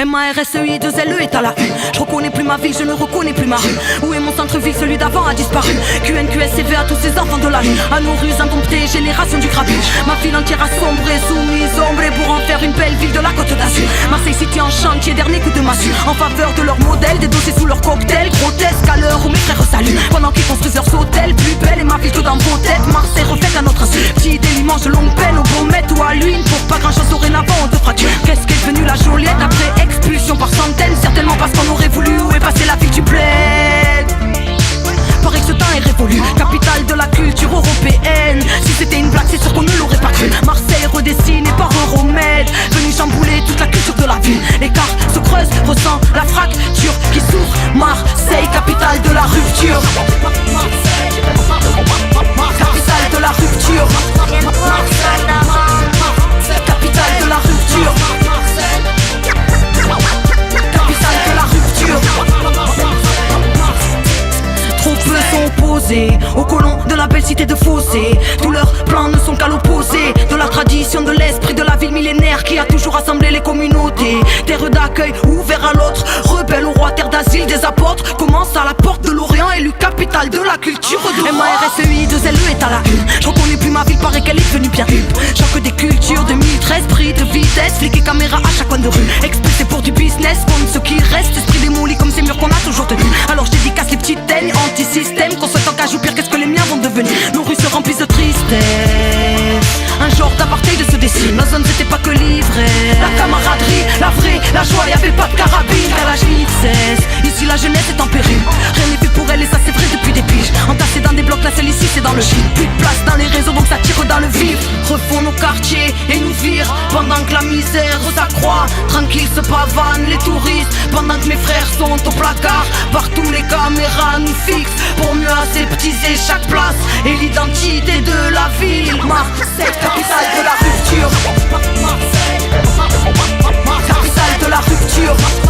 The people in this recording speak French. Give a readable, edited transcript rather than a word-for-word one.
MARSEI 2LE est à la U. Je reconnais plus ma ville, je ne reconnais plus ma rue. Où est mon centre-ville, celui d'avant a disparu. QNQSCV à tous ces enfants de la rue. À nos rues indomptées, génération du grabuge. Ma ville entière a sombré, soumise, ombrée pour en faire une belle ville de la Côte d'Azur. Marseille City en chantier, dernier coup de massue. En faveur de leur modèle, des dossiers sous leur cocktail. Grotesque à l'heure où mes frères saluent. Pendant qu'ils construisent leurs hôtels, plus belle et ma ville que dans vos têtes. Marseille refaite à notre insu. Petit délimange de longue peine, au Baumette ou à l'huile. Pour pas grand chose dorénavant, on te fracture. Qu'est-ce qu'est devenue la Joliette après expulsion par centaines? Certainement parce qu'on aurait voulu. Où est passée la ville du bled? Paraît que ce temps est révolu. Capitale de la culture européenne. Si c'était une blague, c'est sûr qu'on ne l'aurait pas cru. Marseille redessinée par Euromède, venu chambouler toute la culture de la ville. L'écart se creuse, ressent la fracture qui s'ouvre. Marseille, capitale de la rupture. Capitale de la rupture. Capitale de la rupture. Capitale de la rupture. Trop peu sont opposés aux colons de la belle cité de Fossé. Tous leurs plans ne sont qu'à l'opposé de la tradition, de l'esprit de la ville millénaire qui a toujours rassemblé les communautés. Terre d'accueil ouvert à l'autre, rebelle au roi, terre d'asile des apôtres. Commence à la porte de l'Orient, élu capitale de la culture de MARSEI 2LE est à la une. Je reconnais plus ma ville, paraît qu'elle est devenue bien hip. Choc des cultures, 2013, prix de vitesse, flic et caméra à chaque coin de rue. Expulsé pour du business, compte ce qui reste, esprit démoli comme ces murs qu'on a toujours tenus. Alors je dédicace les petites teignes anti-système, qu'on souhaite en cage ou pire, qu'est-ce que les miens vont devenir. Nos rues se remplissent de tristesse. Un genre d'apartheid se dessine. Ma zone c'était pas que l'ivresse, la camaraderie, la vraie, la joie, y'avait pas de carabine. Car la nuit cesse, ici la jeunesse est en péril. Rien n'est fait pour elle et ça c'est vrai depuis des piges. Entassés dans des blocs, la seule ici c'est dans le gîte. Plus de place dans les réseaux donc ça tire dans le vif. Refont nos quartiers et nous virent pendant que la misère s'accroît. Tranquille se pavanent les touristes pendant que mes frères sont au placard. Partout les caméras nous fixent pour mieux aseptiser chaque place et l'identité de la ville. Marseille, capitale de la rupture. Capitale de la rupture.